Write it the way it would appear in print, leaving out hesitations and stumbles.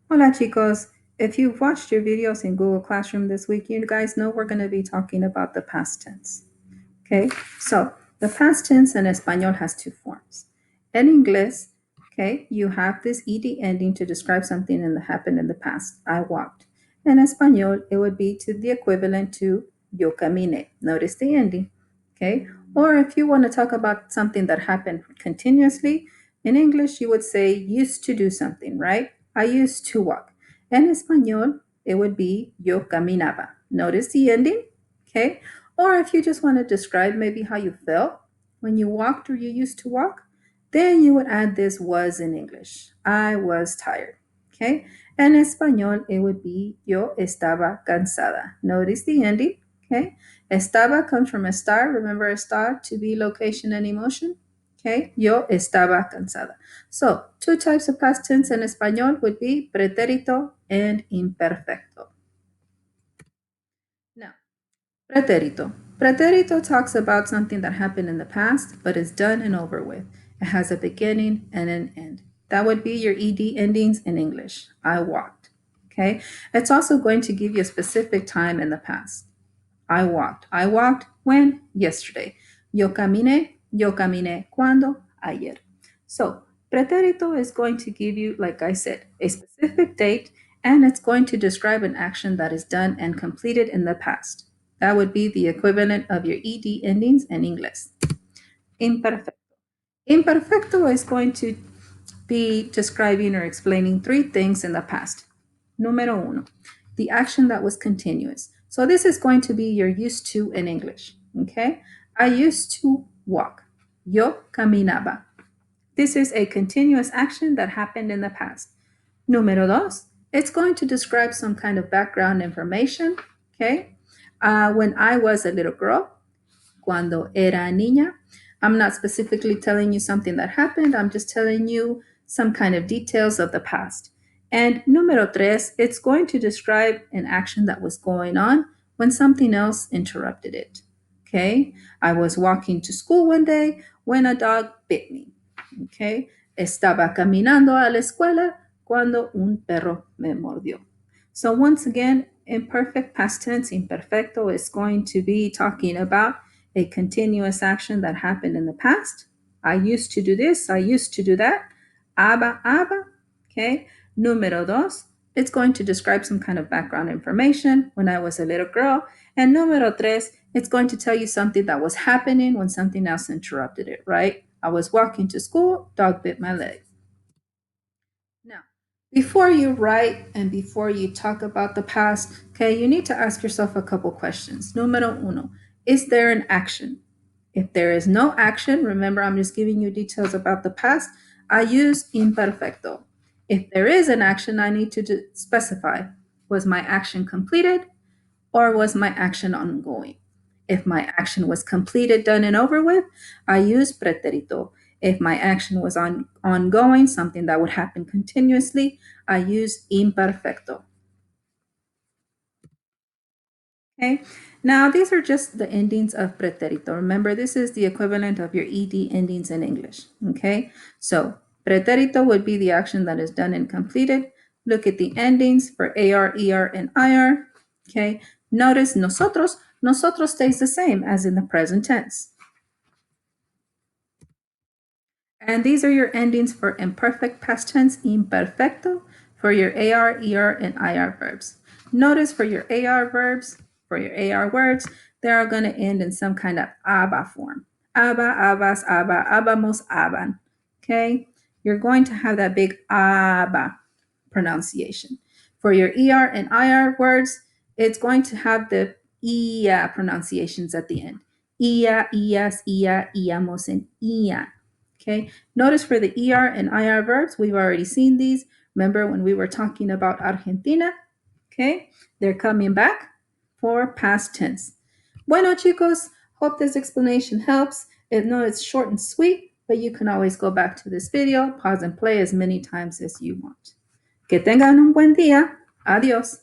Hola chicos, if you've watched your videos in Google Classroom this week, you guys know we're going to be talking about the past tense. Okay, so the past tense in Espanol has two forms. In English, okay, you have this ed ending to describe something that happened in the past. I walked. In Espanol, it would be to the equivalent to yo caminé. Notice the ending. Okay, or if you want to talk about something that happened continuously, in English, you would say used to do something, right? I used to walk. In Espanol, it would be yo caminaba. Notice the ending. Okay, or if you just want to describe maybe how you felt when you walked or you used to walk, then you would add this was in English. I was tired. Okay. En español, it would be yo estaba cansada. Notice the ending. Okay. Estaba comes from estar. Remember estar to be location and emotion. Okay. Yo estaba cansada. So, two types of past tense in español would be pretérito and imperfecto. Now, Preterito. Preterito talks about something that happened in the past, but is done and over with. It has a beginning and an end. That would be your ed endings in English. I walked. Okay. It's also going to give you a specific time in the past. I walked. I walked when? Yesterday. Yo caminé. Yo caminé. ¿Cuándo? Ayer. So, pretérito is going to give you, like I said, a specific date, and it's going to describe an action that is done and completed in the past. That would be the equivalent of your ed endings in English. Imperfecto. Imperfecto is going to be describing or explaining three things in the past. Número uno, the action that was continuous. So this is going to be your used to in English. Okay. I used to walk. Yo caminaba. This is a continuous action that happened in the past. Número dos, it's going to describe some kind of background information. Okay. When I was a little girl, cuando era niña. I'm not specifically telling you something that happened, I'm just telling you some kind of details of the past. And número tres, it's going to describe an action that was going on when something else interrupted it. Okay, I was walking to school one day when a dog bit me. Okay, estaba caminando a la escuela cuando un perro me mordió. So once again, imperfect past tense, imperfecto, is going to be talking about a continuous action that happened in the past. I used to do this, I used to do that. Aba, okay. Número dos, it's going to describe some kind of background information when I was a little girl. And número tres, it's going to tell you something that was happening when something else interrupted it, right? I was walking to school, dog bit my leg. Now, before you write and before you talk about the past, okay, you need to ask yourself a couple questions. Número uno, is there an action? If there is no action, remember I'm just giving you details about the past, I use imperfecto. If there is an action, I need to specify, was my action completed or was my action ongoing? If my action was completed, done, and over with, I use preterito. If my action was ongoing, something that would happen continuously, I use imperfecto. Okay, now these are just the endings of preterito. Remember, this is the equivalent of your ed endings in English. Okay, so preterito would be the action that is done and completed. Look at the endings for AR, ER, and IR. Okay, notice nosotros. Nosotros stays the same as in the present tense. And these are your endings for imperfect past tense, imperfecto, for your AR, ER, and IR verbs. Notice for your AR verbs, for your AR words, they are going to end in some kind of aba form. Aba, abas, aba, abamos, aban. Okay? You're going to have that big aba pronunciation. For your ER and IR words, it's going to have the ia pronunciations at the end. Ia, ias, ia, iamos, and ian. Okay, notice for the ER and IR verbs, we've already seen these. Remember when we were talking about Argentina? Okay, they're coming back for past tense. Bueno, chicos, hope this explanation helps. If no, it's short and sweet, but you can always go back to this video, pause and play as many times as you want. Que tengan un buen día. Adiós.